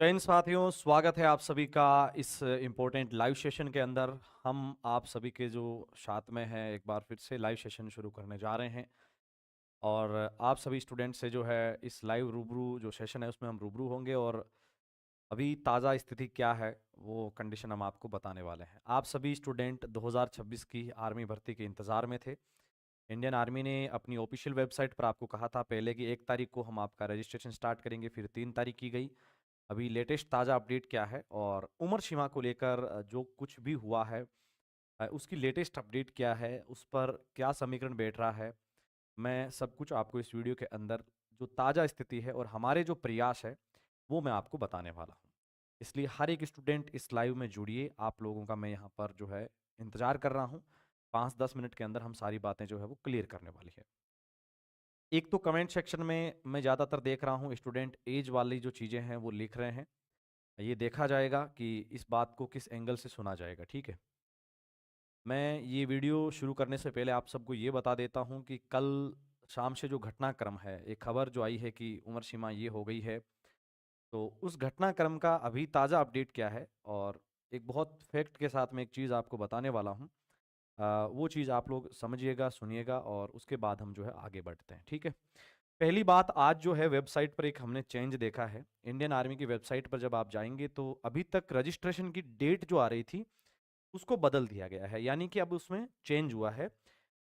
जय हिंद साथियों, स्वागत है आप सभी का इस इम्पोर्टेंट लाइव सेशन के अंदर। हम आप सभी के जो साथ में हैं एक बार फिर से लाइव सेशन शुरू करने जा रहे हैं और आप सभी स्टूडेंट से जो है इस लाइव रूबरू जो सेशन है उसमें हम रूबरू होंगे और अभी ताज़ा स्थिति क्या है वो कंडीशन हम आपको बताने वाले हैं। आप सभी स्टूडेंट 2026 की आर्मी भर्ती के इंतज़ार में थे। इंडियन आर्मी ने अपनी ऑफिशियल वेबसाइट पर आपको कहा था पहले कि 1 तारीख को हम आपका रजिस्ट्रेशन स्टार्ट करेंगे, फिर 3 तारीख की गई। अभी लेटेस्ट ताज़ा अपडेट क्या है और उम्र सीमा को लेकर जो कुछ भी हुआ है उसकी लेटेस्ट अपडेट क्या है, उस पर क्या समीकरण बैठ रहा है, मैं सब कुछ आपको इस वीडियो के अंदर जो ताज़ा स्थिति है और हमारे जो प्रयास है वो मैं आपको बताने वाला हूँ। इसलिए हर एक स्टूडेंट इस लाइव में जुड़िए, आप लोगों का मैं यहाँ पर जो है इंतज़ार कर रहा हूँ। 5-10 मिनट के अंदर हम सारी बातें जो है वो क्लियर करने वाली है। एक तो कमेंट सेक्शन में मैं ज़्यादातर देख रहा हूँ स्टूडेंट एज वाली जो चीज़ें हैं वो लिख रहे हैं। ये देखा जाएगा कि इस बात को किस एंगल से सुना जाएगा, ठीक है। मैं ये वीडियो शुरू करने से पहले आप सबको ये बता देता हूँ कि कल शाम से जो घटनाक्रम है, एक खबर जो आई है कि उम्र सीमा ये हो गई है, तो उस घटनाक्रम का अभी ताज़ा अपडेट क्या है और एक बहुत फैक्ट के साथ में एक चीज़ आपको बताने वाला हूँ। वो चीज़ आप लोग समझिएगा, सुनिएगा और उसके बाद हम जो है आगे बढ़ते हैं, ठीक है। पहली बात, आज जो है वेबसाइट पर एक हमने चेंज देखा है। इंडियन आर्मी की वेबसाइट पर जब आप जाएंगे तो अभी तक रजिस्ट्रेशन की डेट जो आ रही थी उसको बदल दिया गया है, यानी कि अब उसमें चेंज हुआ है।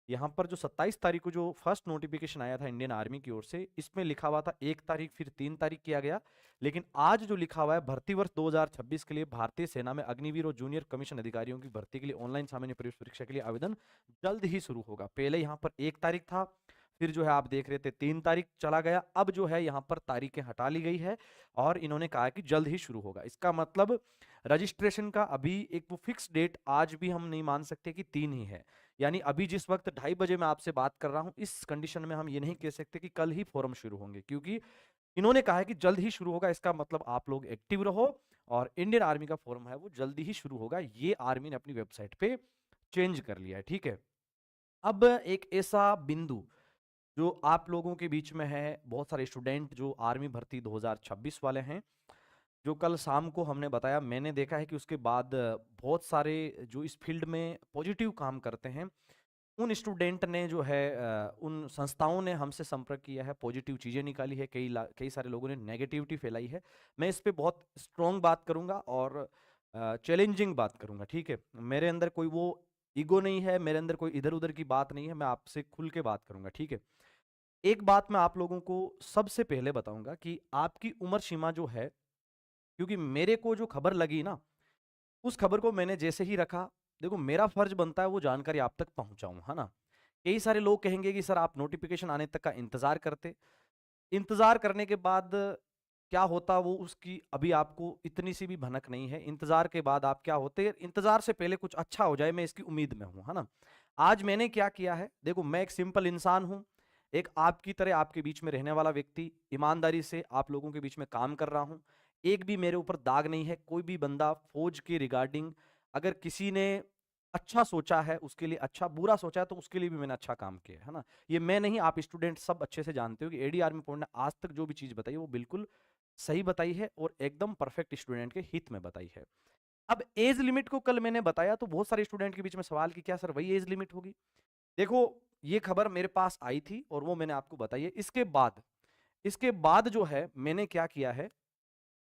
यहाँ पर जो 27 तारीख को जो फर्स्ट नोटिफिकेशन आया था इंडियन आर्मी की ओर से, इसमें लिखा हुआ था 1 तारीख, फिर 3 तारीख किया गया। लेकिन आज जो लिखा हुआ है, भर्ती वर्ष 2026 के लिए भारतीय सेना में अग्निवीर और जूनियर कमीशन अधिकारियों की भर्ती के लिए ऑनलाइन सामान्य प्रवेश परीक्षा के लिए आवेदन जल्द ही शुरू होगा। पहले यहाँ पर 1 तारीख था, फिर जो है आप देख रहे थे 3 तारीख चला गया, अब जो है यहाँ पर तारीखें हटा ली गई है और इन्होंने कहा कि जल्द ही शुरू होगा। इसका मतलब रजिस्ट्रेशन का अभी एक वो फिक्स डेट आज भी हम नहीं मान सकते कि 3 ही है। यानी अभी जिस वक्त 2:30 बजे मैं आपसे बात कर रहा हूं, इस कंडीशन में हम ये नहीं कह सकते कि कल ही फॉर्म शुरू होंगे, क्योंकि इन्होंने कहा है कि जल्द ही शुरू होगा। इसका मतलब आप लोग एक्टिव रहो और इंडियन आर्मी का फॉर्म है वो जल्दी ही शुरू होगा। ये आर्मी ने अपनी वेबसाइट पे चेंज कर लिया है, ठीक है। अब एक ऐसा बिंदु जो आप लोगों के बीच में है, बहुत सारे स्टूडेंट जो आर्मी भर्ती 2026 वाले हैं, जो कल शाम को हमने बताया, मैंने देखा है कि उसके बाद बहुत सारे जो इस फील्ड में पॉजिटिव काम करते हैं, उन स्टूडेंट ने जो है उन संस्थाओं ने हमसे संपर्क किया है, पॉजिटिव चीज़ें निकाली है, कई सारे लोगों ने नेगेटिविटी फैलाई है। मैं इस पे बहुत स्ट्रॉन्ग बात करूंगा और चैलेंजिंग बात करूंगा, ठीक है। मेरे अंदर कोई वो ईगो नहीं है, मेरे अंदर कोई इधर उधर की बात नहीं है, मैं आपसे खुल के बात करूंगा, ठीक है। एक बात मैं आप लोगों को सबसे पहले बताऊंगा कि आपकी उम्र सीमा जो है, क्योंकि मेरे को जो खबर लगी ना, उस खबर को मैंने जैसे ही रखा, देखो मेरा फर्ज बनता है वो जानकारी आप तक पहुंचाऊं, है ना। कई सारे लोग कहेंगे कि सर आप नोटिफिकेशन आने तक का इंतजार करते, इंतजार करने के बाद क्या होता वो उसकी अभी आपको इतनी सी भी भनक नहीं है। इंतजार के बाद आप क्या होते, इंतजार से पहले कुछ अच्छा हो जाए मैं इसकी उम्मीद में हूं, है ना। आज मैंने क्या किया है, देखो मैं एक सिंपल इंसान हूं, एक आपकी तरह आपके बीच में रहने वाला व्यक्ति, ईमानदारी से आप लोगों के बीच में काम कर रहा हूं। एक भी मेरे ऊपर दाग नहीं है। कोई भी बंदा फौज के रिगार्डिंग अगर किसी ने अच्छा सोचा है उसके लिए अच्छा, बुरा सोचा है तो उसके लिए भी मैंने अच्छा काम किया है ना। ये मैं नहीं, आप स्टूडेंट सब अच्छे से जानते हो कि एडी आर्मी पॉइंट ने आज तक जो भी चीज बताई है वो बिल्कुल सही बताई है और एकदम परफेक्ट स्टूडेंट के हित में बताई है। अब एज लिमिट को कल मैंने बताया तो बहुत सारे स्टूडेंट के बीच में सवाल कि क्या सर वही एज लिमिट होगी। देखो ये खबर मेरे पास आई थी और वो मैंने आपको बताई है। इसके बाद जो है मैंने क्या किया है,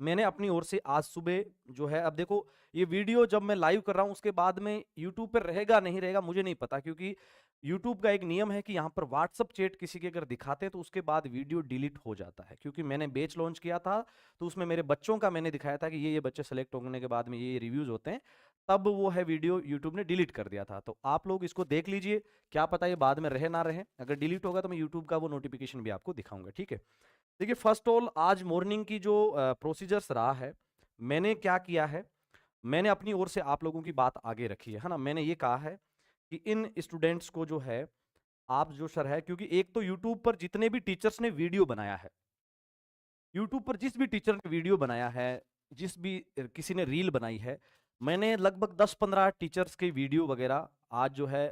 मैंने अपनी ओर से आज सुबह जो है, अब देखो ये वीडियो जब मैं लाइव कर रहा हूं उसके बाद में यूट्यूब पर रहेगा नहीं रहेगा मुझे नहीं पता, क्योंकि यूट्यूब का एक नियम है कि यहाँ पर व्हाट्सअप चैट किसी के अगर दिखाते हैं तो उसके बाद वीडियो डिलीट हो जाता है। क्योंकि मैंने बैच लॉन्च किया था तो उसमें मेरे बच्चों का मैंने दिखाया था कि ये बच्चे सेलेक्ट होने के बाद में ये रिव्यूज होते हैं, तब वो है वीडियो यूट्यूब ने डिलीट कर दिया था। तो आप लोग इसको देख लीजिए, क्या पता ये बाद में रहे ना रहे। अगर डिलीट होगा तो मैं यूट्यूब का वो नोटिफिकेशन भी आपको दिखाऊंगा, ठीक है। देखिए फर्स्ट ऑल आज मॉर्निंग की जो प्रोसीजर्स रहा है, मैंने क्या किया है, मैंने अपनी ओर से आप लोगों की बात आगे रखी है ना। मैंने ये कहा है कि इन स्टूडेंट्स को जो है आप जो सर है, क्योंकि एक तो यूट्यूब पर जितने भी टीचर्स ने वीडियो बनाया है, यूट्यूब पर जिस भी टीचर ने वीडियो बनाया है, जिस भी किसी ने रील बनाई है, मैंने लगभग 10-15 टीचर्स के वीडियो वगैरह आज जो है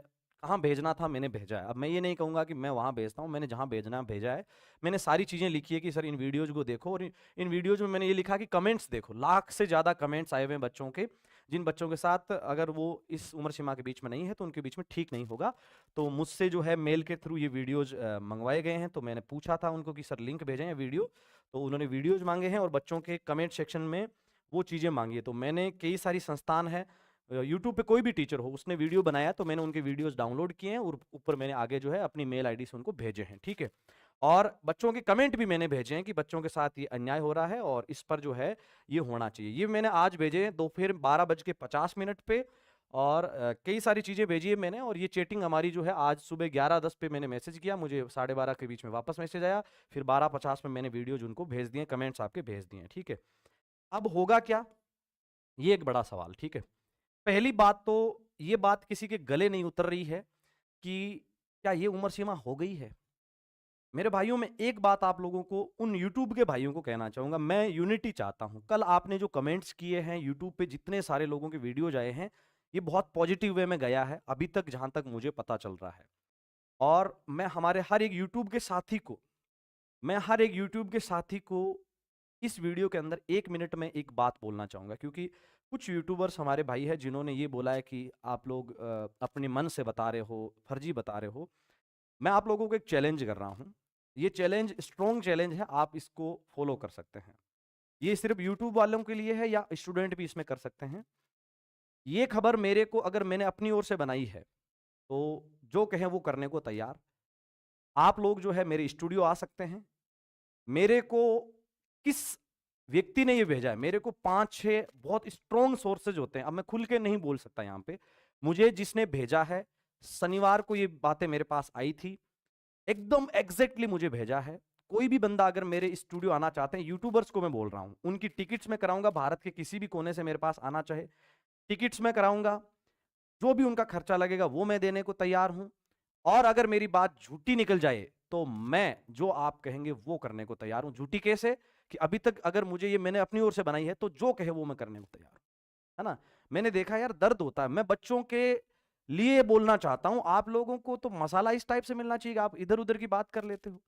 कहाँ भेजना था मैंने भेजा है। अब मैं ये नहीं कहूँगा कि मैं वहाँ भेजता हूँ, मैंने जहाँ भेजना है भेजा है। मैंने सारी चीज़ें लिखी है कि सर इन वीडियोज़ को देखो, और इन वीडियोज़ में मैंने ये लिखा कि कमेंट्स देखो। लाख से ज़्यादा कमेंट्स आए हुए हैं बच्चों के, जिन बच्चों के साथ अगर वो इस उम्र सीमा के बीच में नहीं है तो उनके बीच में ठीक नहीं होगा। तो मुझसे जो है मेल के थ्रू ये वीडियोज़ मंगवाए गए हैं। तो मैंने पूछा था उनको कि सर लिंक भेजें या वीडियो, तो उन्होंने वीडियोज़ माँगे हैं और बच्चों के कमेंट सेक्शन में वो चीज़ें माँगी है। तो मैंने कई सारी संस्थान है, यूट्यूब पे कोई भी टीचर हो उसने वीडियो बनाया तो मैंने उनके वीडियोस डाउनलोड किए हैं और ऊपर मैंने आगे जो है अपनी मेल आईडी से उनको भेजे हैं, ठीक है। और बच्चों के कमेंट भी मैंने भेजे हैं कि बच्चों के साथ ये अन्याय हो रहा है और इस पर जो है ये होना चाहिए। ये मैंने आज भेजे हैं दोपहर 12:50 पे, और कई सारी चीज़ें भेजी है मैंने। और ये चैटिंग हमारी जो है आज सुबह 11:10 पे मैंने मैसेज किया, मुझे 12:30 के बीच में वापस मैसेज आया, फिर 12:50 में मैंने वीडियोज उनको भेज दिए, कमेंट्स आपके भेज दिए, ठीक है। अब होगा क्या, ये एक बड़ा सवाल, ठीक है। पहली बात तो ये बात किसी के गले नहीं उतर रही है कि क्या ये उम्र सीमा हो गई है। मेरे भाइयों, में एक बात आप लोगों को, उन यूट्यूब के भाइयों को कहना चाहूंगा, मैं यूनिटी चाहता हूं। कल आपने जो कमेंट्स किए हैं यूट्यूब पे, जितने सारे लोगों के वीडियोज आए हैं, ये बहुत पॉजिटिव वे में गया है अभी तक जहां तक मुझे पता चल रहा है। और मैं हमारे हर एक यूट्यूब के साथी को, मैं हर एक यूट्यूब के साथी को इस वीडियो के अंदर 1 मिनट में एक बात बोलना चाहूंगा, क्योंकि कुछ यूट्यूबर्स हमारे भाई हैं जिन्होंने ये बोला है कि आप लोग अपने मन से बता रहे हो, फर्जी बता रहे हो। मैं आप लोगों को एक चैलेंज कर रहा हूं, ये चैलेंज स्ट्रॉन्ग चैलेंज है, आप इसको फॉलो कर सकते हैं। ये सिर्फ यूट्यूब वालों के लिए है या स्टूडेंट भी इसमें कर सकते हैं। ये खबर मेरे को, अगर मैंने अपनी ओर से बनाई है तो जो कहें वो करने को तैयार। आप लोग जो है मेरे स्टूडियो आ सकते हैं। मेरे को किस व्यक्ति ने ये भेजा है, मेरे को 5-6 बहुत स्ट्रॉन्ग सोर्सेज होते हैं, अब मैं खुल के नहीं बोल सकता यहाँ पे। मुझे जिसने भेजा है, शनिवार को ये बातें मेरे पास आई थी, एकदम एग्जैक्टली मुझे भेजा है। कोई भी बंदा अगर मेरे स्टूडियो आना चाहते हैं, यूट्यूबर्स को मैं बोल रहा हूँ, उनकी टिकट्स मैं कराऊंगा, भारत के किसी भी कोने से मेरे पास आना चाहे टिकट्स मैं कराऊंगा, जो भी उनका खर्चा लगेगा वो मैं देने को तैयार हूं। और अगर मेरी बात झूठी निकल जाए तो मैं जो आप कहेंगे वो करने को तैयार हूं। झूठी कैसे, कि अभी तक अगर मुझे ये मैंने अपनी ओर से बनाई है तो जो कहे वो मैं करने को तैयार हूं, है ना। मैंने देखा यार दर्द होता है, मैं बच्चों के लिए बोलना चाहता हूं। आप लोगों को तो मसाला इस टाइप से मिलना चाहिए, आप इधर उधर की बात कर लेते हो।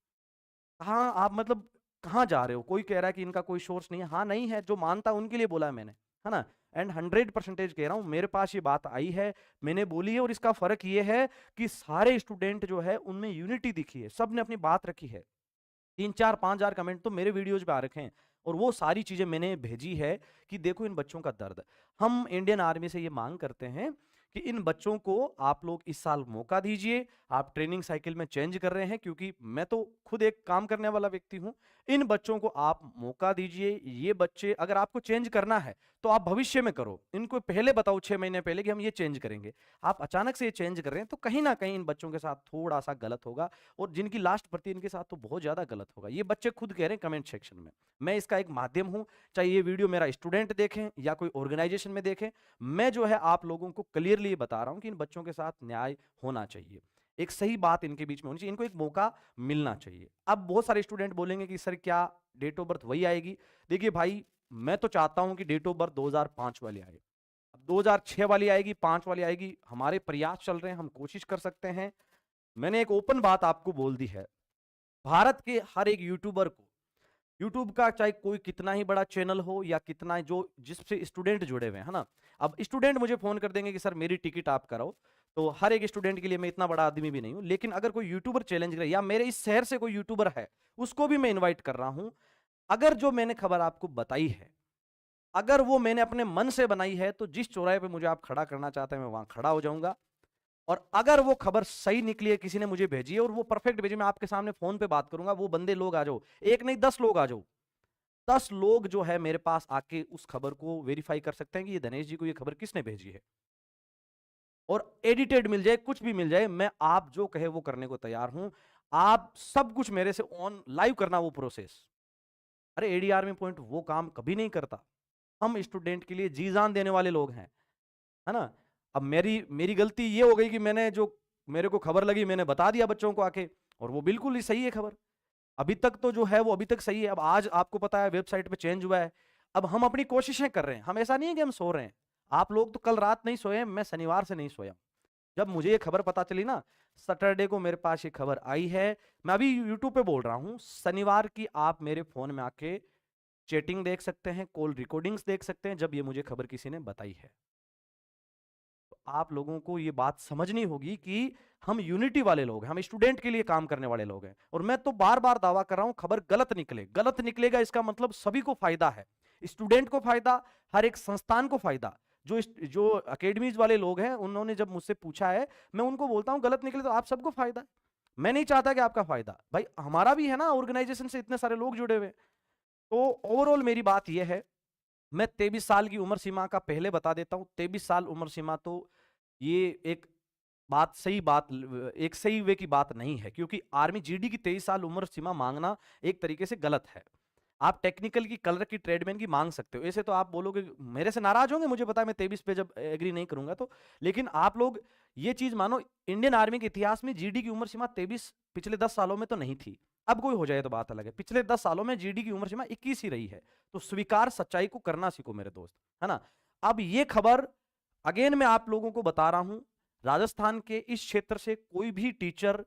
हाँ, आप मतलब कहाँ जा रहे हो। कोई कह रहा है कि इनका कोई सोर्स नहीं है, हाँ नहीं है, जो मानता है उनके लिए बोला है मैंने, है ना। एंड 100% कह रहा हूं, मेरे पास ये बात आई है, मैंने बोली है, और इसका फर्क ये है कि सारे स्टूडेंट जो है उनमें यूनिटी दिखी है, सब ने अपनी बात रखी है। 3-4-5 हजार कमेंट तो मेरे वीडियोज पे आ रखे हैं, और वो सारी चीजें मैंने भेजी है कि देखो इन बच्चों का दर्द। हम इंडियन आर्मी से ये मांग करते हैं कि इन बच्चों को आप लोग इस साल मौका दीजिए। आप ट्रेनिंग साइकिल में चेंज कर रहे हैं, क्योंकि मैं तो खुद एक काम करने वाला व्यक्ति हूं। इन बच्चों को आप मौका दीजिए। ये बच्चे, अगर आपको चेंज करना है तो आप भविष्य में करो, इनको पहले बताओ 6 महीने पहले कि हम ये चेंज करेंगे। आप अचानक से ये चेंज कर रहे हैं तो कहीं ना कहीं इन बच्चों के साथ थोड़ा सा गलत होगा, और जिनकी लास्ट भर्ती इनके साथ तो बहुत ज्यादा गलत होगा। ये बच्चे खुद कह रहे हैं कमेंट सेक्शन में। मैं इसका एक माध्यम हूं, चाहे ये वीडियो मेरा स्टूडेंट देखें या कोई ऑर्गेनाइजेशन में देखें, मैं जो है आप लोगों को क्लियरली बता रहा हूं कि इन बच्चों के साथ न्याय होना चाहिए, एक सही बात इनके बीच में होनी चाहिए, इनको एक मौका मिलना चाहिए। अब बहुत सारे स्टूडेंट बोलेंगे कि सर क्या डेट ऑफ बर्थ वही आएगी। देखिए भाई, मैं तो चाहता हूं कि डेट ऑफ बर्थ 2005 वाली आए। अब 2006 वाली आएगी, 5 वाली आएगी, हमारे प्रयास चल रहे हैं, हम कोशिश कर सकते हैं। मैंने एक ओपन बात आपको बोल दी है, भारत के हर एक यूट्यूबर को, यूट्यूब का चाहे कोई कितना ही बड़ा चैनल हो या कितना जो जिससे स्टूडेंट जुड़े हुए हैं, है ना। अब स्टूडेंट मुझे फोन कर देंगे कि सर मेरी टिकट आप कराओ, तो हर एक स्टूडेंट के लिए मैं इतना बड़ा आदमी भी नहीं हूं, लेकिन अगर कोई यूट्यूबर चैलेंज करे या मेरे इस शहर से कोई यूट्यूबर है, उसको भी मैं इन्वाइट कर रहा हूं। अगर जो मैंने खबर आपको बताई है, अगर वो मैंने अपने मन से बनाई है, तो जिस चौराहे पे मुझे आप खड़ा करना चाहते हैं मैं वहां खड़ा हो जाऊंगा। और अगर वो खबर सही निकली है, किसी ने मुझे भेजी है और वो परफेक्ट भेजी, मैं आपके सामने फोन पे बात करूंगा, वो बंदे लोग आ जाओ, एक नहीं 10 लोग आ जाओ, 10 लोग जो है मेरे पास आके उस खबर को वेरीफाई कर सकते हैं कि ये धनेश जी को ये खबर किसने भेजी है, और एडिटेड मिल जाए, कुछ भी मिल जाए, मैं आप जो कहे वो करने को तैयार हूं। आप सब कुछ मेरे से ऑन लाइव करना वो प्रोसेस। अरे एडी आर्मी पॉइंट वो काम कभी नहीं करता, हम स्टूडेंट के लिए जी जान देने वाले लोग हैं, है ना। अब मेरी मेरी गलती ये हो गई कि मैंने जो मेरे को खबर लगी मैंने बता दिया बच्चों को आके, और वो बिल्कुल ही सही है खबर। अभी तक तो जो है वो अभी तक सही है। अब आज आपको पता है वेबसाइट पे चेंज हुआ है। अब हम अपनी कोशिशें कर रहे हैं, हम ऐसा नहीं है कि हम सो रहे हैं। आप लोग तो कल रात नहीं सोए, मैं शनिवार से नहीं सोया। जब मुझे ये खबर पता चली ना, सैटरडे को मेरे पास ये खबर आई है, मैं अभी यूट्यूब पे बोल रहा हूँ, शनिवार की आप मेरे फोन में आके चैटिंग देख सकते हैं, कॉल रिकॉर्डिंग्स देख सकते हैं, जब ये मुझे खबर किसी ने बताई है। तो आप लोगों को ये बात समझनी होगी कि हम यूनिटी वाले लोग हैं, हम स्टूडेंट के लिए काम करने वाले लोग हैं। और मैं तो बार बार दावा कर रहा हूं, खबर गलत निकले, गलत निकलेगा इसका मतलब सभी को फायदा है, स्टूडेंट को फायदा, हर एक संस्थान को फायदा। जो अकेडमीज वाले लोग हैं, उन्होंने जब मुझसे पूछा है, मैं उनको बोलता हूं गलत निकले तो आप सबको फायदा है, मैं नहीं चाहता कि आपका फायदा, भाई हमारा भी है ना, ऑर्गेनाइजेशन से इतने सारे लोग जुड़े हुए। तो ओवरऑल मेरी बात यह है, मैं 23 साल की उम्र सीमा का पहले बता देता हूं, 23 साल उम्र सीमा तो ये एक बात एक सही वे की बात नहीं है, क्योंकि आर्मी जीडी की 23 साल उम्र सीमा मांगना एक तरीके से गलत है। आप टेक्निकल की, कलर की, ट्रेडमैन की मांग सकते हो, ऐसे तो आप बोलोगे, मेरे से नाराज होंगे, मुझे पता है, मैं 23 पे जब एग्री नहीं करूंगा तो, लेकिन आप लोग ये चीज मानो, इंडियन आर्मी के इतिहास में जीडी की उम्र सीमा 23 पिछले 10 सालों में तो नहीं थी, अब कोई हो जाए तो बात अलग है, पिछले 10 सालों में जीडी की उम्र सीमा 21 ही रही है। तो स्वीकार सच्चाई को करना सीखो मेरे दोस्त, है ना। अब ये खबर अगेन मैं आप लोगों को बता रहा हूं, राजस्थान के इस क्षेत्र से कोई भी टीचर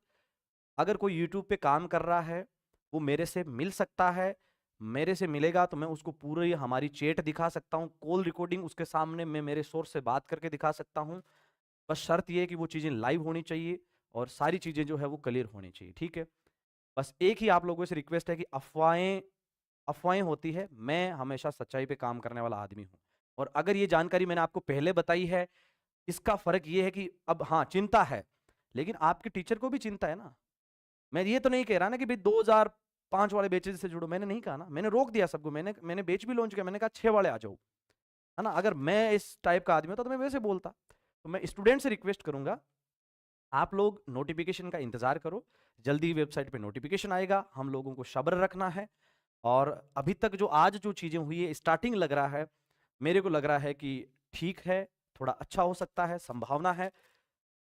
अगर कोई यूट्यूब पे काम कर रहा है, वो मेरे से मिल सकता है, मेरे से मिलेगा तो मैं उसको पूरी हमारी चैट दिखा सकता हूँ, कॉल रिकॉर्डिंग उसके सामने मैं मेरे सोर्स से बात करके दिखा सकता हूँ। बस शर्त ये है कि वो चीजें लाइव होनी चाहिए और सारी चीजें जो है वो क्लियर होनी चाहिए, ठीक है। बस एक ही आप लोगों से रिक्वेस्ट है कि अफवाहें अफवाहें होती है, मैं हमेशा सच्चाई पे काम करने वाला आदमी हूं। और अगर ये जानकारी मैंने आपको पहले बताई है, इसका फर्क ये है कि अब हाँ चिंता है, लेकिन आपके टीचर को भी चिंता है ना। मैं ये तो नहीं कह रहा ना कि भाई 2005 वाले बेचेज से जुड़ो, मैंने नहीं कहा ना, मैंने रोक दिया सबको, मैंने बेच भी लॉन्च किया, मैंने कहा 6 वाले आ जाओ, है ना। अगर मैं इस टाइप का आदमी होता तो मैं वैसे बोलता। तो मैं स्टूडेंट से रिक्वेस्ट करूंगा, आप लोग नोटिफिकेशन का इंतजार करो, जल्दी वेबसाइट पे नोटिफिकेशन आएगा, हम लोगों को सब्र रखना है। और अभी तक जो आज जो चीजें हुई है, स्टार्टिंग लग रहा है, मेरे को लग रहा है कि ठीक है, थोड़ा अच्छा हो सकता है, संभावना है।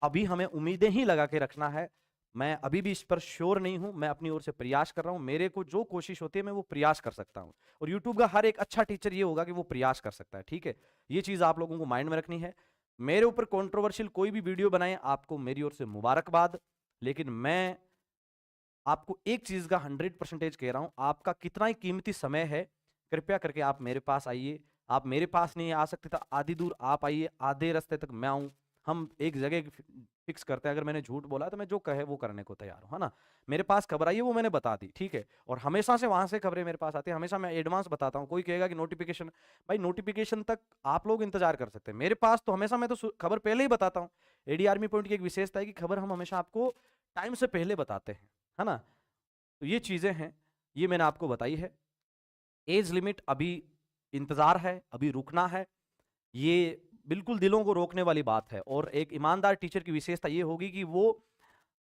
अभी हमें उम्मीदें ही लगा के रखना है, मैं अभी भी इस पर श्योर नहीं हूं, मैं अपनी ओर से प्रयास कर रहा हूं, मेरे को जो कोशिश होती है मैं वो प्रयास कर सकता हूं। और यूट्यूब का हर एक अच्छा टीचर ये होगा कि वो प्रयास कर सकता है, ठीक है। ये चीज आप लोगों को माइंड में रखनी है। मेरे ऊपर कंट्रोवर्शियल कोई भी वीडियो बनाए, आपको मेरी ओर से मुबारकबाद, लेकिन मैं आपको एक चीज का 100% कह रहा हूं, आपका कितना ही कीमती समय है, कृपया करके आप मेरे पास आइए। आप मेरे पास नहीं आ सकते तो आधी दूर आप आइए, आधे रास्ते तक मैं आऊं, हम एक जगह फिक्स करते हैं। अगर मैंने झूठ बोला तो मैं जो कहे वो करने को तैयार हूं, है ना। मेरे पास खबर आई है, वो मैंने बता दी, ठीक है। और हमेशा से वहां से खबरें मेरे पास आती है, हमेशा मैं एडवांस बताता हूं। कोई कहेगा कि नोटिफिकेशन, भाई नोटिफिकेशन तक आप लोग इंतजार कर सकते हैं, मेरे पास तो हमेशा मैं तो खबर पहले ही बताता हूं। एडी आर्मी पॉइंट की एक विशेषता है कि खबर हम हमेशा आपको टाइम से पहले बताते हैं, है ना। तो ये चीजें हैं, ये मैंने आपको बताई है। एज लिमिट अभी इंतजार है, अभी रुकना है, ये बिल्कुल दिलों को रोकने वाली बात है। और एक ईमानदार टीचर की विशेषता ये होगी कि वो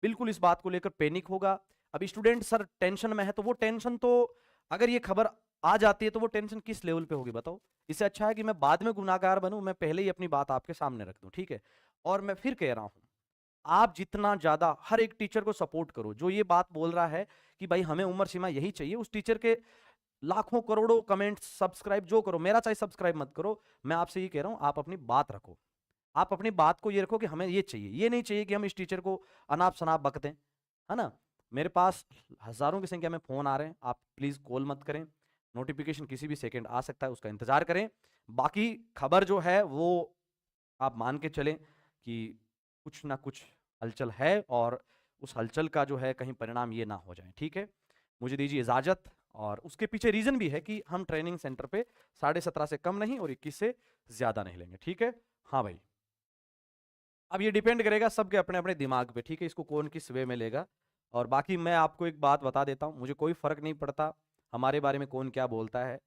बिल्कुल इस बात को लेकर पैनिक होगा। अब स्टूडेंट सर टेंशन में है, तो वो टेंशन तो, अगर ये खबर आ जाती है तो वो टेंशन किस लेवल पे होगी बताओ। इससे अच्छा है कि मैं बाद में गुनाहगार बनूं, मैं पहले ही अपनी बात आपके सामने रख दूं, ठीक है। और मैं फिर कह रहा हूं, आप जितना ज्यादा हर एक टीचर को सपोर्ट करो, जो ये बात बोल रहा है कि भाई हमें उम्र सीमा यही चाहिए, उस टीचर के लाखों करोड़ों कमेंट्स, सब्सक्राइब जो करो, मेरा चाहे सब्सक्राइब मत करो, मैं आपसे ये कह रहा हूं, आप अपनी बात रखो। आप अपनी बात को ये रखो कि हमें ये चाहिए, ये नहीं चाहिए कि हम इस टीचर को अनाप शनाप बक दें, है ना। मेरे पास हजारों की संख्या में फोन आ रहे हैं, आप प्लीज कॉल मत करें, नोटिफिकेशन किसी भी सेकंड आ सकता है, उसका इंतजार करें। बाकी खबर जो है वो आप मान के चलें कि कुछ ना कुछ हलचल है, और उस हलचल का जो है कहीं परिणाम ये ना हो जाए, ठीक है। मुझे दीजिए इजाजत। और उसके पीछे रीजन भी है कि हम ट्रेनिंग सेंटर पे 17.5 से कम नहीं और 21 से ज्यादा नहीं लेंगे, ठीक है। हाँ भाई, अब ये डिपेंड करेगा सबके अपने अपने दिमाग पे, ठीक है, इसको कौन किस वे में लेगा। और बाकी मैं आपको एक बात बता देता हूँ, मुझे कोई फर्क नहीं पड़ता हमारे बारे में कौन क्या बोलता है।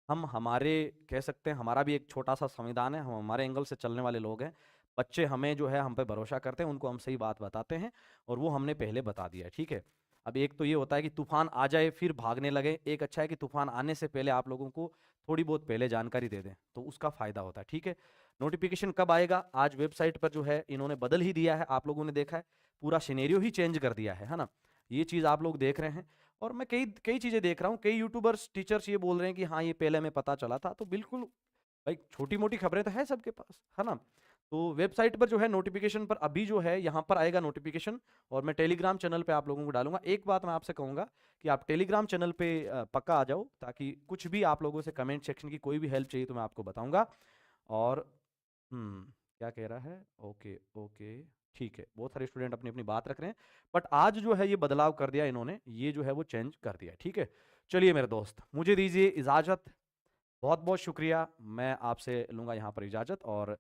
हम हमारे, कह सकते हैं हमारा भी एक छोटा सा संविधान है, हम हमारे एंगल से चलने वाले लोग हैं। बच्चे हमें जो है हम पे भरोसा करते हैं, उनको हम सही बात बताते हैं, और वो हमने पहले बता दिया है, ठीक है। अब एक तो ये होता है कि तूफान आ जाए फिर भागने लगे, एक अच्छा है कि तूफान आने से पहले आप लोगों को थोड़ी बहुत पहले जानकारी दे दें, तो उसका फायदा होता है, ठीक है। नोटिफिकेशन कब आएगा, आज वेबसाइट पर जो है इन्होंने बदल ही दिया है, आप लोगों ने देखा है, पूरा सिनेरियो ही चेंज कर दिया है ना। ये चीज़ आप लोग देख रहे हैं, और मैं कई कई चीज़ें देख रहा हूँ, कई यूट्यूबर्स टीचर्स ये बोल रहे हैं कि हाँ ये पहले हमें पता चला था, तो बिल्कुल भाई छोटी मोटी खबरें तो है सबके पास, है ना। तो वेबसाइट पर जो है नोटिफिकेशन पर अभी जो है यहाँ पर आएगा नोटिफिकेशन, और मैं टेलीग्राम चैनल पे आप लोगों को डालूंगा। एक बात मैं आपसे कहूँगा कि आप टेलीग्राम चैनल पे पक्का आ जाओ, ताकि कुछ भी आप लोगों से कमेंट सेक्शन की कोई भी हेल्प चाहिए तो मैं आपको बताऊंगा। और क्या कह रहा है, ओके ओके ठीक है, बहुत सारे स्टूडेंट अपनी अपनी बात रख रहे हैं, बट आज जो है ये बदलाव कर दिया इन्होंने, ये जो है वो चेंज कर दिया है, ठीक है। चलिए मेरे दोस्त, मुझे दीजिए इजाज़त, बहुत बहुत शुक्रिया, मैं आपसे लूँगा यहाँ पर इजाज़त, और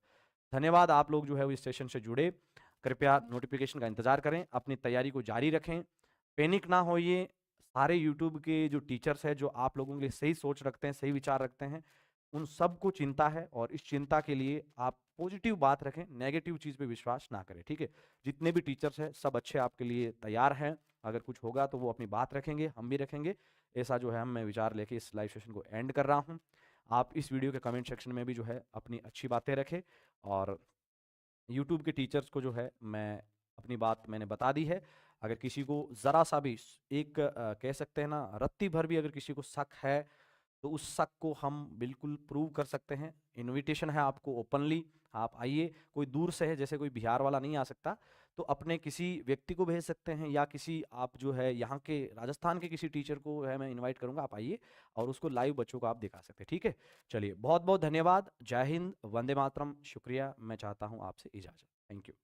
धन्यवाद आप लोग जो है वो इस सेशन से जुड़े। कृपया नोटिफिकेशन का इंतज़ार करें, अपनी तैयारी को जारी रखें, पैनिक ना होइए। सारे यूट्यूब के जो टीचर्स हैं, जो आप लोगों के लिए सही सोच रखते हैं, सही विचार रखते हैं, उन सबको चिंता है, और इस चिंता के लिए आप पॉजिटिव बात रखें, नेगेटिव चीज़ पे विश्वास ना करें, ठीक है। जितने भी टीचर्स हैं सब अच्छे आपके लिए तैयार हैं, अगर कुछ होगा तो वो अपनी बात रखेंगे, हम भी रखेंगे, ऐसा जो है मैं विचार लेके इस लाइव सेशन को एंड कर रहा हूँ। आप इस वीडियो के कमेंट सेक्शन में भी जो है अपनी अच्छी बातें रखें, और यूट्यूब के टीचर्स को जो है मैं अपनी बात मैंने बता दी है। अगर किसी को ज़रा सा भी एक कह सकते हैं ना रत्ती भर भी अगर किसी को शक है, तो उस शक को हम बिल्कुल प्रूव कर सकते हैं। इनविटेशन है आपको ओपनली, आप आइए। कोई दूर से है, जैसे कोई बिहार वाला नहीं आ सकता, तो अपने किसी व्यक्ति को भेज सकते हैं, या किसी आप जो है यहाँ के राजस्थान के किसी टीचर को है मैं इनवाइट करूँगा, आप आइए और उसको लाइव बच्चों को आप दिखा सकते हैं, ठीक है। चलिए बहुत बहुत धन्यवाद, जय हिंद, वंदे मातरम, शुक्रिया, मैं चाहता हूँ आपसे इजाज़त, थैंक यू।